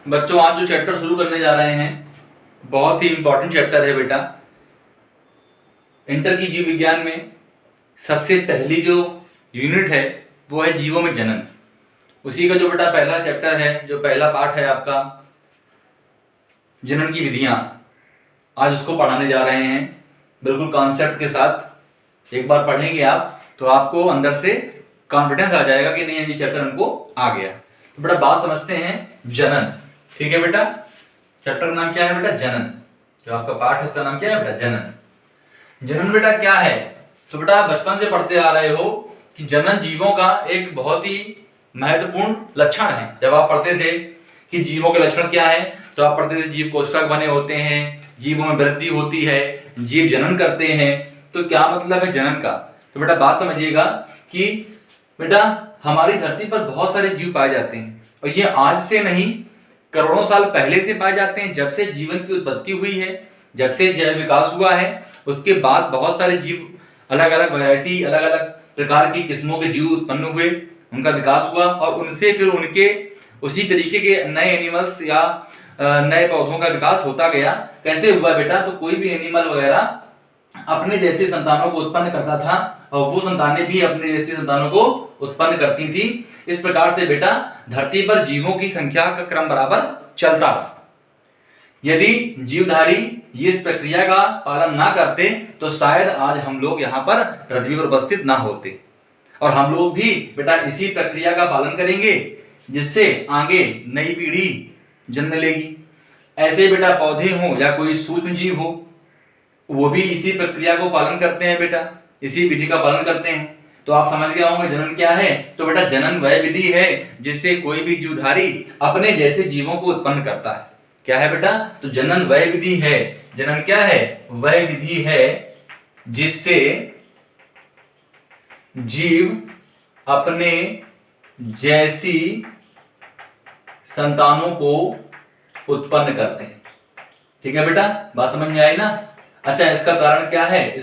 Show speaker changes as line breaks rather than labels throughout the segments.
बच्चों आज जो चैप्टर शुरू करने जा रहे हैं बहुत ही इंपॉर्टेंट चैप्टर है बेटा। इंटर की जीव विज्ञान में सबसे पहली जो यूनिट है वो है जीवों में जनन। उसी का जो बेटा पहला चैप्टर है, जो पहला पार्ट है आपका जनन की विधियां, आज उसको पढ़ाने जा रहे हैं बिल्कुल कॉन्सेप्ट के साथ। एक बार पढ़ेंगे आप तो आपको अंदर से कॉन्फिडेंस आ जाएगा कि नहीं ये चैप्टर हमको आ गया। तो बेटा बात समझते हैं जनन। ठीक है बेटा, चैप्टर का नाम क्या है बेटा? जनन। जो आपका पाठ है उसका नाम क्या है बेटा? जनन। जनन बेटा क्या है? तो बेटा बचपन से पढ़ते आ रहे हो कि जनन जीवों का एक बहुत ही महत्वपूर्ण लक्षण है। जब आप पढ़ते थे कि जीवों के लक्षण क्या है तो आप पढ़ते थे जीव कोशिका बने होते हैं, जीवों में वृद्धि होती है, जीव जनन करते हैं। तो क्या मतलब है जनन का? तो बेटा बात समझिएगा कि बेटा हमारी धरती पर बहुत सारे जीव पाए जाते हैं और ये आज से नहीं करोड़ों साल पहले से पाए जाते हैं। जब से जीवन की उत्पत्ति हुई है, जब से जैव विकास हुआ है, उसके बाद बहुत सारे जीव, अलग अलग वैरायटी, अलग अलग प्रकार की किस्मों के जीव उत्पन्न हुए, उनका विकास हुआ और उनसे फिर उनके उसी तरीके के नए एनिमल्स या नए पौधों का विकास होता गया। कैसे हुआ बेटा? तो कोई भी एनिमल वगैरह अपने जैसे संतानों को उत्पन्न करता था और वो संतानें भी अपने जैसे संतानों को उत्पन्न करती थी। इस प्रकार से बेटा धरती पर जीवों की संख्या का क्रम बराबर चलता रहा। यदि जीवधारी इस प्रक्रिया का पालन ना करते तो शायद आज हम लोग यहाँ पर पृथ्वी पर उपस्थित ना होते और हम लोग भी बेटा इसी प्रक्रिया का पालन करेंगे जिससे आगे नई पीढ़ी जन्म लेगी। ऐसे बेटा पौधे हों या कोई सूक्ष्म जीव हो, वो भी इसी प्रक्रिया को पालन करते हैं बेटा, इसी विधि का पालन करते हैं। तो आप समझ गए होंगे जनन क्या है। तो बेटा जनन वह विधि है जिससे कोई भी जीवधारी अपने जैसे जीवों को उत्पन्न करता है। क्या है बेटा? तो जनन वह विधि है, जनन क्या है? वह विधि है जिससे जीव अपने जैसी संतानों को उत्पन्न करते हैं। ठीक है बेटा, बात समझ में आई ना? अच्छा, इसका कारण क्या है?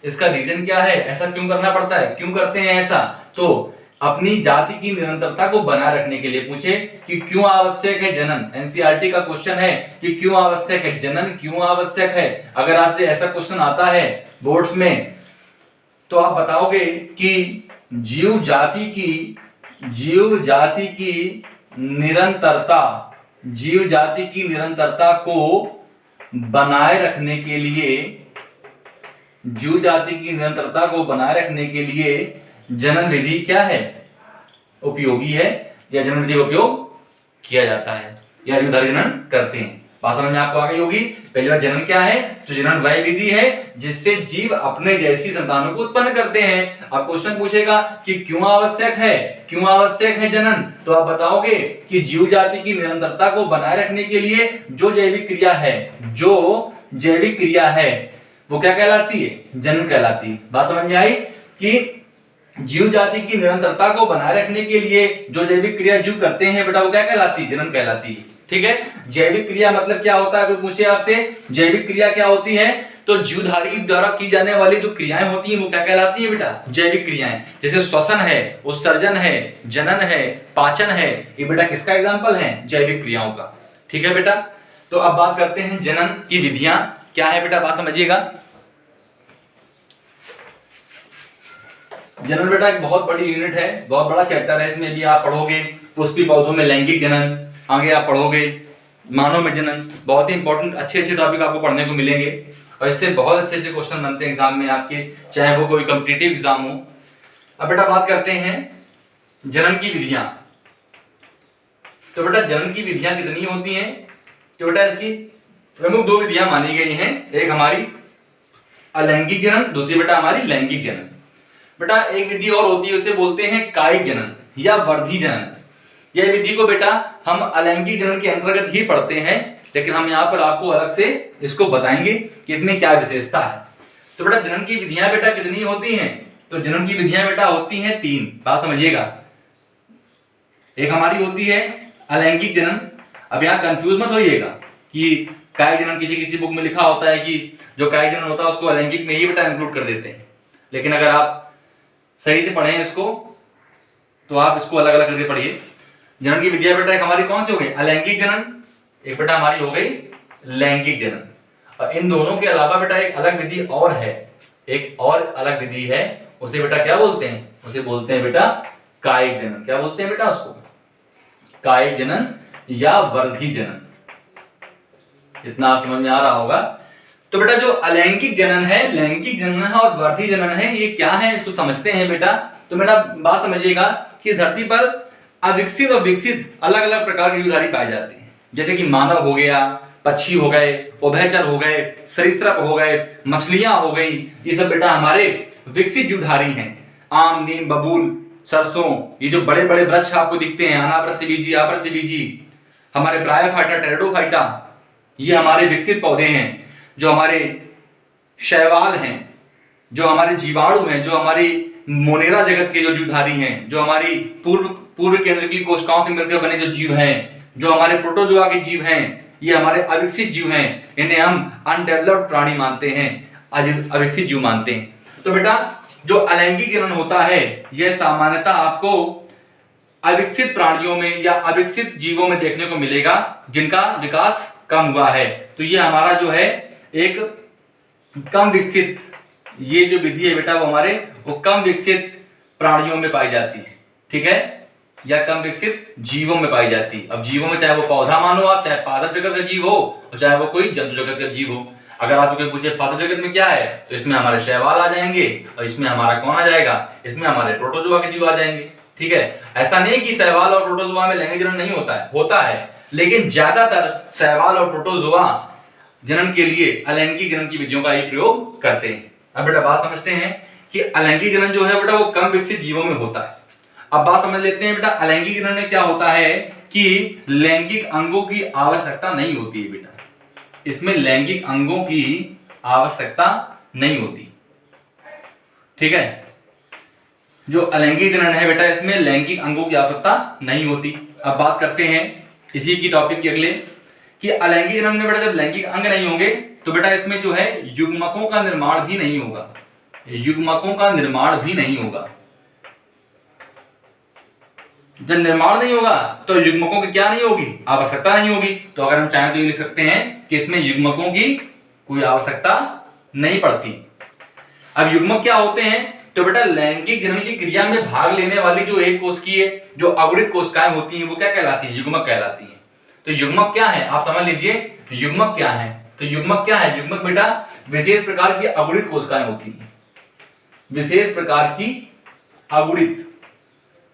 इसका रीजन क्या है? ऐसा क्यों करना पड़ता है? क्यों करते हैं ऐसा? तो अपनी जाति की निरंतरता को बनाए रखने के लिए। पूछे कि क्यों आवश्यक है जनन? एनसीईआरटी का क्वेश्चन है कि क्यों आवश्यक है जनन, क्यों आवश्यक है। अगर आपसे ऐसा क्वेश्चन आता है बोर्ड्स में तो आप बताओगे कि जीव जाति की निरंतरता को बनाए रखने के लिए, जीव जाति की निरंतरता को बनाए रखने के लिए जनन विधि क्या है? उपयोगी है, या जनन विधि का उपयोग किया जाता है या जीवधारी जनन करते हैं। बात समझ में आपको आ गई होगी। पहली बार जनन क्या है? तो जनन वह विधि है जिससे जीव अपने जैसी संतानों को उत्पन्न करते हैं। अब क्वेश्चन पूछेगा कि क्यों आवश्यक है जनन? तो आप बताओगे कि जीव जाति की निरंतरता को बनाए रखने के लिए जो जैविक क्रिया है वो क्या कहलाती है? जनन कहलाती है। बात समझ में आई कि जीव जाति की निरंतरता को बनाए रखने के लिए जो जैविक क्रिया जीव करते हैं बेटा वो क्या कहलाती है? जनन कहलाती है। ठीक है, जैविक क्रिया मतलब क्या होता है? कोई पूछे आपसे जैविक क्रिया क्या होती है, तो जीवधारी द्वारा की जाने वाली जो क्रियाएं होती हैं वो क्या कहलाती है बेटा? जैविक क्रियाएं। जैसे श्वसन है, उत्सर्जन है, जनन है, पाचन है, ये बेटा किसका एग्जाम्पल है? जैविक क्रियाओं का। ठीक है बेटा, तो अब बात करते हैं जनन की विधियां क्या है बेटा, बात समझिएगा। जनन बेटा एक बहुत बड़ी यूनिट है, बहुत बड़ा चैप्टर है। इसमें भी आप पढ़ोगे पुष्पी पौधों में लैंगिक जनन, आगे आप पढ़ोगे मानव में जनन। बहुत ही इंपॉर्टेंट अच्छे टॉपिक आपको पढ़ने को मिलेंगे और इससे बहुत अच्छे क्वेश्चन बनते हैं एग्जाम में आपके, चाहे वो कोई कॉम्पिटिटिव एग्जाम हो। अब बेटा बात करते हैं जनन की विधियां। तो बेटा जनन की विधियां कितनी होती हैं? तो बेटा इसकी प्रमुख दो विधियां मानी गई हैं। एक हमारी अलैंगिक जनन, दूसरी बेटा हमारी लैंगिक जनन। बेटा एक विधि और होती है, उसे बोलते हैं कायिक जनन या वर्धी जनन। यह विधि को बेटा हम अलैंगिक जनन के अंतर्गत ही पढ़ते हैं, लेकिन हम यहाँ पर आपको अलग से इसको बताएंगे कि इसमें क्या विशेषता है। तो बेटा जनन की विधियां बेटा कितनी होती हैं? तो जनन की विधियां बेटा होती हैं 3। बात समझिएगा। एक हमारी होती है अलैंगिक जनन। अब यहाँ कंफ्यूज मत होइएगा कि कायिक जनन किसी बुक में लिखा होता है कि जो कायिक जनन होता है उसको अलैंगिक में ही बेटा इंक्लूड कर देते हैं, लेकिन अगर आप सही से पढ़ें इसको तो आप इसको अलग अलग करके पढ़िए। जनन की विधियां बेटा एक हमारी कौन सी हो गई, अलैंगिक जनन, एक बेटा हमारी हो गई लैंगिक जनन। और इन दोनों के अलावा बेटा एक अलग विधि और है, एक और अलग विधि है, उसे बेटा क्या बोलते हैं, उसे बोलते हैं बेटा कायिक जनन। क्या बोलते हैं बेटा उसको, कायिक जनन या वर्धी जनन। इतना आप समझ में आ रहा होगा। तो बेटा जो अलैंगिक जनन है, लैंगिक जनन है और वर्धी जनन है, ये क्या है इसको समझते हैं बेटा। तो मेरा बात समझिएगा कि धरती पर अविकसित और विकसित अलग अलग प्रकार के जीवधारी पाए जाते हैं, जैसे कि मानव हो गया, पक्षी हो गए, उभयचर हो गए, सरीसृप हो गए, मछलियां हो गई, ये सब बेटा हमारे विकसित जीवधारी हैं। आम, नीम, बबूल, सरसों, ये जो बड़े बड़े वृक्ष आपको दिखते हैं, अनाप्रतिबीजी, अप्रतिबीजी, हमारे ब्रायोफाइटा, टेरिडोफाइटा, ये हमारे विकसित पौधे हैं। जो हमारे शैवाल हैं, जो हमारे जीवाणु हैं, जो हमारी मोनेरा जगत के जो जीवधारी हैं, जो हमारी पूर्व केंद्र की कोशिकाओं से मिलकर बने जो जीव हैं, जो हमारे प्रोटोजोआ के जीव हैं, ये हमारे अविकसित जीव हैं। इन्हें हम अनडेवलप्ड प्राणी मानते हैं, अविकसित जीव मानते हैं। तो बेटा जो अलैंगिक जनन होता है, यह सामान्यतः आपको अविकसित प्राणियों में या अविकसित जीवों में देखने को मिलेगा जिनका विकास कम हुआ है। तो ये हमारा जो है एक कम विकसित, ये जो विधि है बेटा वो कम विकसित प्राणियों में पाई जाती है, ठीक है, या कम विकसित जीवों में पाई जाती है। अब जीवों में चाहे वो पौधा मानो आप, चाहे पादप जगत का जीव हो और चाहे वो कोई जंतु जगत का जीव हो। अगर आपसे कोई पूछे पादप जगत में क्या है, तो इसमें हमारे शैवाल आ जाएंगे और इसमें हमारा कौन आ जाएगा, इसमें हमारे प्रोटोजोआ के जीव आ जाएंगे, ठीक है। ऐसा नहीं कि शैवाल और प्रोटोजोआ में लैंगिक जनन नहीं होता है, होता है, लेकिन ज्यादातर शैवाल और प्रोटोजोआ जनन के लिए अलैंगिक जनन की विधियों का ही प्रयोग करते हैं। अब बेटा बात समझते हैं कि अलैंगिक जनन जो है बेटा वो कम विकसित जीवों में होता है। अब बात समझ लेते हैं बेटा अलैंगिक जनन में क्या होता है कि लैंगिक अंगों की आवश्यकता नहीं होती है बेटा, इसमें लैंगिक अंगों की आवश्यकता नहीं होती, ठीक है। जो अलैंगिक जनन है बेटा इसमें लैंगिक अंगों की आवश्यकता नहीं होती। अब बात करते हैं इसी की टॉपिक के अगले कि अलैंगिक जनन में बेटा जब लैंगिक अंग नहीं होंगे तो बेटा इसमें जो है युग्मकों का निर्माण भी नहीं होगा, युग्मकों का निर्माण भी नहीं होगा। जब निर्माण नहीं होगा तो युग्मकों की क्या नहीं होगी, आवश्यकता नहीं होगी। तो अगर हम चाहें तो ये लिख सकते हैं कि इसमें युग्मकों की कोई आवश्यकता नहीं पड़ती। अब युग्मक क्या होते हैं, तो बेटा लैंगिक जनन की क्रिया में भाग लेने वाली जो एक कोशिकीय जो अगुणित कोशिकाएं होती हैं वो क्या कहलाती हैं, युग्मक कहलाती हैं। तो युग्मक क्या है आप समझ लीजिए, युग्मक क्या है, तो युग्मक क्या है, युग्मक बेटा विशेष प्रकार की अगुणित कोशिकाएं होती हैं, विशेष प्रकार की अगुणित,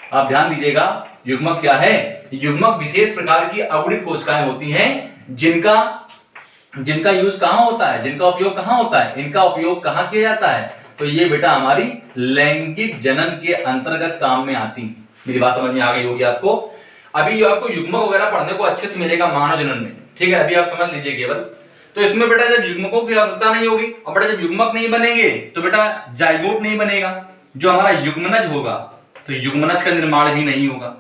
आप ध्यान दीजिएगा युग्मक क्या है, युग्मक विशेष प्रकार की अगुणित कोशिकाएं होती हैं जिनका यूज कहां होता है, जिनका उपयोग कहां होता है, इनका उपयोग कहां किया जाता है, तो ये बेटा हमारी लैंगिक जनन के अंतर्गत काम में आती है। मेरी बात समझ में आ गई होगी आपको। अभी आपको युग्मक वगैरह पढ़ने को अच्छे से मिलेगा मानव जनन में, ठीक है, अभी आप समझ लीजिए केवल। तो इसमें बेटा जब युग्मकों की आवश्यकता नहीं होगी और बेटा जब युग्मक नहीं बनेंगे तो बेटा जाइगोट नहीं बनेगा, जो हमारा युग्मनज होगा तो युग्मनज का निर्माण भी नहीं होगा,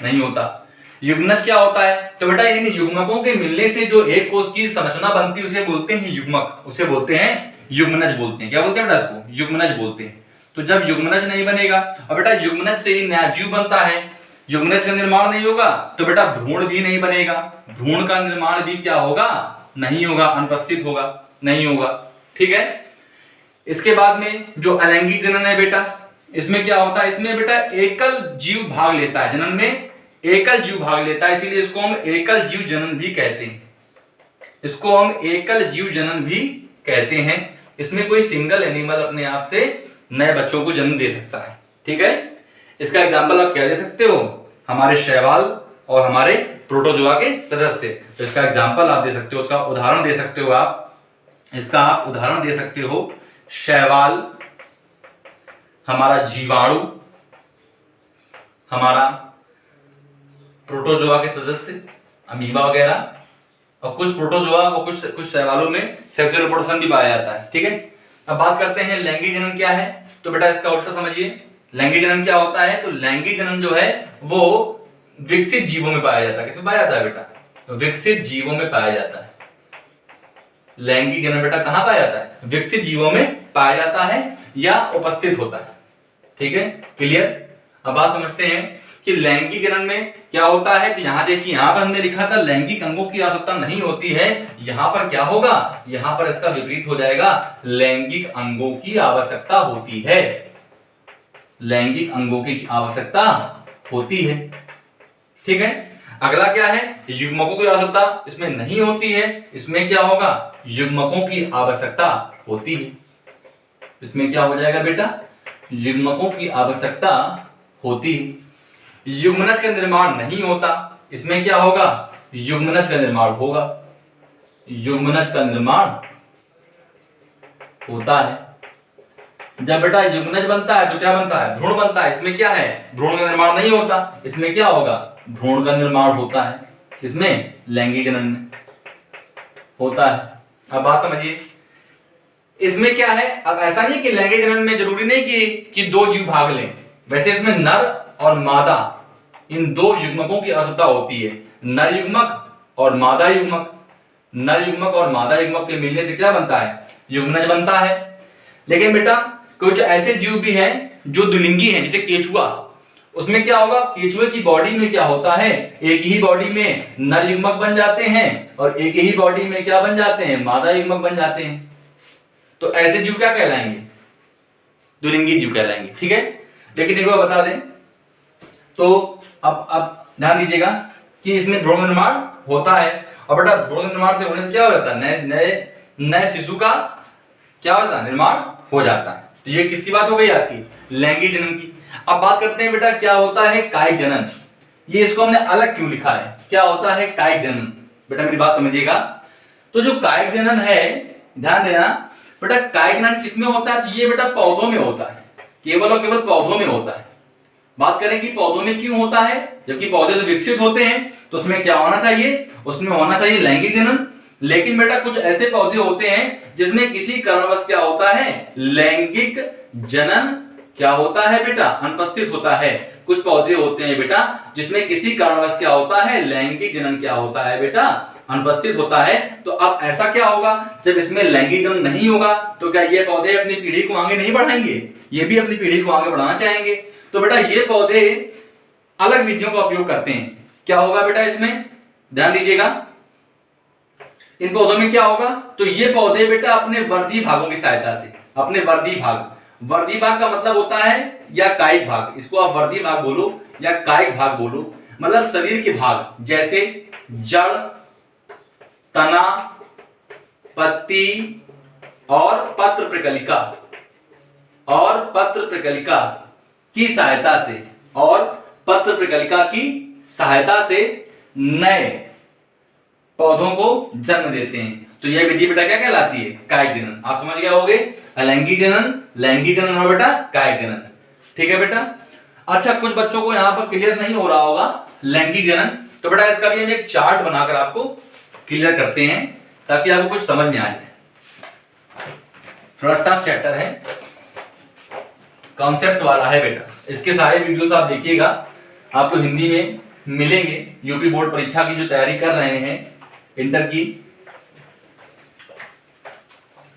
नहीं होता। युग्मनज क्या होता है, तो बेटा इन युग्मकों के मिलने से जो एक कोश की संरचना बनती है उसे बोलते हैं युग्मक, उसे बोलते हैं युग्मनज बोलते हैं। क्या बोलते हैं बेटा इसको, युग्मनज बोलते हैं। तो जब युग्मनज नहीं बनेगा और बेटा युग्मनज से ही नया जीव बनता है, युग्मनज का निर्माण नहीं होगा तो बेटा भ्रूण भी नहीं बनेगा, भ्रूण का निर्माण भी क्या होगा, नहीं होगा, अनुपस्थित होगा, नहीं होगा, ठीक है। इसके बाद में जो अलैंगिक जनन है बेटा इसमें क्या होता है, इसमें बेटा एकल जीव भाग लेता है, जनन में एकल जीव भाग लेता है, इसीलिए इसको हम एकल जीव जनन भी कहते हैं, इसको हम एकल जीव जनन भी कहते हैं। इसमें कोई सिंगल एनिमल अपने आप से नए बच्चों को जन्म दे सकता है, ठीक है। इसका एग्जांपल आप क्या दे सकते हो, हमारे शैवाल और हमारे प्रोटोजोआ के सदस्य। तो इसका एग्जांपल आप दे सकते हो, उसका उदाहरण दे सकते हो आप, इसका आप उदाहरण दे सकते हो शैवाल, हमारा जीवाणु, हमारा प्रोटोजोआ के सदस्य अमीबा वगैरह, और कुछ प्रोटोजोआ और कुछ शैवालों में सेक्सुअल रिप्रोडक्शन भी पाया जाता है, ठीक है। अब बात करते हैं लैंगिक जनन क्या है, तो बेटा इसका उल्टा समझिए, लैंगिक जनन क्या होता है, तो लैंगिक जनन जो है वो विकसित जीवों में पाया जाता है। किसमें पाया जाता है बेटा, तो विकसित जीवों में पाया जाता है। लैंगिक जनन बेटा कहां पाया जाता है, विकसित जीवों में पाया जाता है या उपस्थित होता है, ठीक है, क्लियर। अब बात समझते हैं कि लैंगिक जनन में क्या होता है, तो यहां देखिए, यहां पर हमने लिखा था लैंगिक अंगों की आवश्यकता नहीं होती है, यहां पर क्या होगा, यहां पर इसका विपरीत हो जाएगा, लैंगिक अंगों की आवश्यकता होती है, लैंगिक अंगों की आवश्यकता होती है। ठीक है, अगला क्या है, युग्मकों की आवश्यकता इसमें नहीं होती है, इसमें क्या होगा, युग्मकों की आवश्यकता होती है। इसमें क्या हो जाएगा बेटा, युग्मकों की आवश्यकता होती है। युग्मनज का निर्माण नहीं होता, इसमें क्या होगा, युग्मनज का निर्माण होगा, युग्मनज का निर्माण होता है। जब बेटा युग्मनज बनता है तो क्या बनता है, भ्रूण बनता है, इसमें क्या है, भ्रूण का निर्माण नहीं होता, इसमें क्या होगा, भ्रूण का निर्माण होता है, इसमें लैंगिक जनन में होता है। अब बात समझिए, इसमें क्या है, अब ऐसा नहीं कि लैंगिक जनन में जरूरी नहीं कि दो जीव भाग लें, वैसे इसमें नर और मादा इन दो युग्मकों की आवश्यकता होती है, नर युग्मक और मादा युग्मक, नर युग्मक और मादा युग्मक के मिलने से क्या बनता है, युग्मनज बनता है। लेकिन बेटा कुछ ऐसे जीव भी हैं जो द्विलिंगी हैं, जैसे केचुआ, उसमें क्या होगा, केचुए की बॉडी में क्या होता है, एक ही बॉडी में नर युग्मक बन जाते हैं और एक ही बॉडी में क्या बन जाते हैं, मादा युग्मक बन जाते हैं। तो ऐसे जीव क्या कहलाएंगे, द्विलिंगी जीव कहलाएंगे। ठीक है, लेकिन एक बार बता दें तो अब ध्यान दीजिएगा कि इसमें भ्रूण निर्माण होता है, और बेटा भ्रूण निर्माण से होने से क्या हो जाता है, नए शिशु का क्या होता है, निर्माण हो जाता है। तो ये किसकी बात हो गई, आपकी लैंगिक जनन की। अब बात करते हैं बेटा क्या होता है कायिक जनन, ये इसको हमने अलग क्यों लिखा है, क्या होता है कायिक जनन, बेटा मेरी बात समझिएगा। तो जो कायिक जनन है, ध्यान देना बेटा, कायिक जनन किसमें होता है, तो ये बेटा पौधों में होता है, केवल और केवल पौधों में होता है। बात करें कि पौधों में क्यों होता है, जबकि पौधे तो विकसित होते हैं, तो उसमें क्या होना चाहिए, उसमें होना चाहिए लैंगिक जनन। लेकिन बेटा कुछ ऐसे पौधे होते हैं जिसमें किसी कारणवश क्या होता है, लैंगिक जनन क्या होता है बेटा, अनुपस्थित होता है। कुछ पौधे होते हैं बेटा जिसमें किसी कारणवश क्या होता है, लैंगिक जनन क्या होता है बेटा, अनुपस्थित होता है। तो अब ऐसा क्या होगा, जब इसमें लैंगिक जनन नहीं होगा तो क्या ये पौधे अपनी पीढ़ी को आगे नहीं बढ़ाएंगे, ये भी अपनी पीढ़ी को आगे बढ़ाना चाहेंगे। तो बेटा ये पौधे अलग विधियों का उपयोग करते हैं। क्या होगा बेटा इसमें, ध्यान दीजिएगा, इन पौधों में क्या होगा, तो ये पौधे बेटा अपने वर्धी भागों की सहायता से, अपने वर्धी भाग का मतलब होता है या कायिक भाग, इसको आप वर्धी भाग बोलो या कायिक भाग बोलो, मतलब शरीर के भाग, जैसे जड़, तना, पत्ती और पत्र प्रकलिका की सहायता से, और पत्र प्रकलिका की सहायता से नए पौधों को जन्म देते हैं। तो यह विधि बेटा क्या कहलाती है, कायिक जनन। आप समझ गए होंगे, अलैंगिक जनन और बेटा कायिक जनन। ठीक है बेटा, अच्छा कुछ बच्चों को यहाँ पर क्लियर नहीं हो रहा होगा लैंगिक जनन, तो बेटा इसका भी हम एक चार्ट बनाकर आपको क्लियर करते हैं ताकि आपको कुछ समझ में आ जाए। थोड़ा टफ चैप्टर है, कॉन्सेप्ट वाला है बेटा, इसके सारे वीडियोस आप देखिएगा, आपको हिंदी में मिलेंगे। यूपी बोर्ड परीक्षा की जो तैयारी कर रहे हैं इंटर की,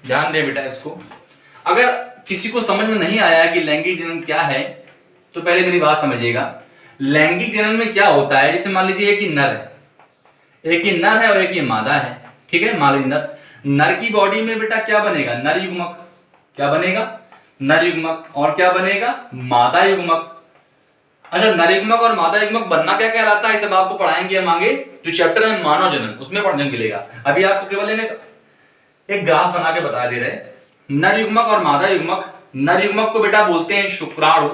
ध्यान दे बेटा इसको। अगर किसी को समझ में नहीं आया कि लैंगिक जनन क्या है, तो पहले मेरी बात समझिएगा। लैंगिक जनन में क्या होता है, जैसे मान लीजिए एक ही नर है और एक ही मादा है, ठीक है। मान लीजिए नर की बॉडी में बेटा क्या बनेगा, नर युग्मक, क्या बनेगा, नर युग्मक, और क्या बनेगा, मादा युग्मक। अच्छा नर युग्मक और मादा युग्मक बनना क्या कहलाता है, सब आपको पढ़ाएंगे हम आगे, जो चैप्टर है मानव जनन, उसमें पढ़ने को मिलेगा। अभी आपको केवल एक ग्राफ बना के बता दे रहे हैं, नर युग्मक और मादा युग्मक। नर युग्मक को बेटा बोलते हैं शुक्राणु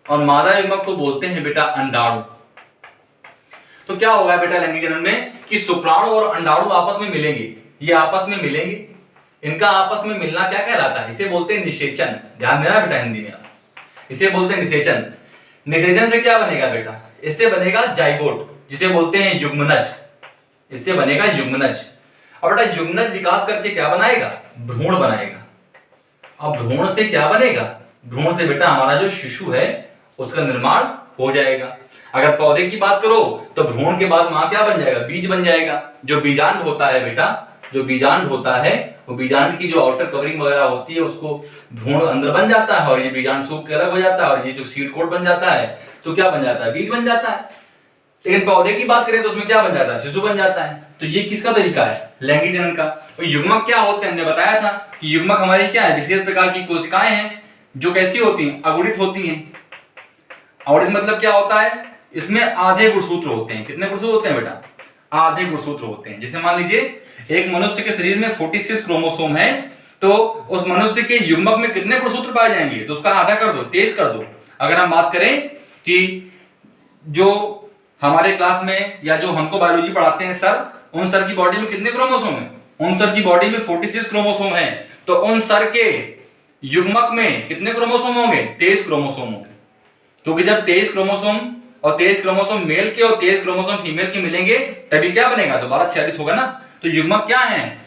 और मादा युग्मक को बोलते हैं बेटा अंडाणु। तो क्या होगा बेटा लैंगिक जनन में कि शुक्राणु और अंडाणु आपस में मिलेंगे, ये आपस में मिलेंगे, इनका आपस में मिलना क्या कहलाता है, इसे बोलते हैं निषेचन। ध्यान देना बेटा हिंदी में, इसे बोलते हैं निषेचन। निषेचन से क्या बनेगा बेटा, इससे बनेगा जाइगोट, जिसे बोलते हैं युग्मनज, इससे बनेगा युग्मनज। और बेटा युग्मनज विकास करके क्या बनाएगा, भ्रूण बनाएगा। अब भ्रूण से क्या बनेगा, भ्रूण से बेटा हमारा जो शिशु है उसका निर्माण हो जाएगा। अगर पौधे की बात करो तो भ्रूण के बाद मां क्या बन जाएगा, बीज बन जाएगा। जो बीजांड होता है बेटा, जो बीजांड होता है वो बीजांड की जो आउटर कवरिंग वगैरह होती है उसको भ्रूण अंदर बन जाता है और ये बीजांड सूख के अलग हो जाता है और ये जो सीड कोट बन जाता है तो क्या बन जाता है, बीज बन जाता है। लेकिन पौधे की बात करें तो उसमें क्या बन जाता है, शिशु बन जाता है। तो ये किसका तरीका है, लैंगिक जनन का। और युग्मक क्या होते हैं, हमने बताया था कि युग्मक हमारी क्या है, विशेष प्रकार की कोशिकाएं हैं जो कैसी होती हैं, अगुणित होती हैं। अगुणित मतलब क्या होता है, इसमें आधे गुणसूत्र होते हैं। कितने गुणसूत्र होते हैं बेटा, आधे गुणसूत्र होते हैं। जैसे मान लीजिए एक मनुष्य के शरीर में 46 क्रोमोसोम है, तो उस मनुष्य के युग्मक में कितने गुणसूत्र पाए जाएंगे, तो उसका आधा कर दो, 23 कर दो। अगर हम बात करें कि जो हमारे क्लास में या जो हमको बायोलॉजी पढ़ाते हैं सर, उन सर की बॉडी में कितने क्रोमोसोम है, उन सर की बॉडी में 46 क्रोमोसोम है। तो उन सर के युग्मक में कितने क्रोमोसोम होंगे, 23 क्रोमोसोम होंगे। क्योंकि जब 23 क्रोमोसोम और 23 क्रोमोसोम मेल के और 23 क्रोमोसोम फीमेल के मिलेंगे तभी क्या बनेगा, दोबारा 46 होगा ना। तो युग्मक क्या है,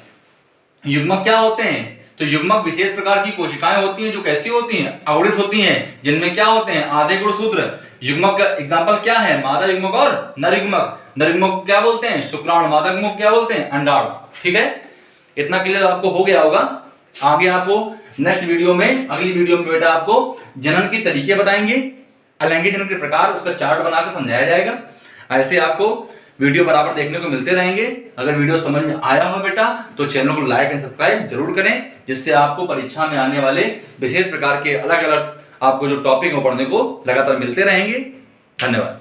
युग्मक क्या होते हैं, तो युग्मक विशेष प्रकार की कोशिकाएं होती हैं जो कैसी होती हैं, अगुणित होती हैं, जिनमें क्या होते हैं, आधे गुणसूत्र। युग्मक का एग्जांपल क्या है, मादा युग्मक और नर युग्मक। नर युग्मक क्या बोलते हैं, शुक्राणु। मादा युग्मक क्या बोलते हैं, अंडाणु। ठीक है, इतना क्लियर आपको हो गया होगा। आगे आपको नेक्स्ट वीडियो में, अगली वीडियो में बेटा आपको जनन के तरीके बताएंगे, अलैंगिक जनन के प्रकार, उसका चार्ट बनाकर समझाया जाएगा। ऐसे आपको वीडियो बराबर देखने को मिलते रहेंगे। अगर वीडियो समझ में आया हो बेटा तो चैनल को लाइक एंड सब्सक्राइब जरूर करें, जिससे आपको परीक्षा में आने वाले विशेष प्रकार के अलग अलग आपको जो टॉपिक पढ़ने को लगातार मिलते रहेंगे। धन्यवाद।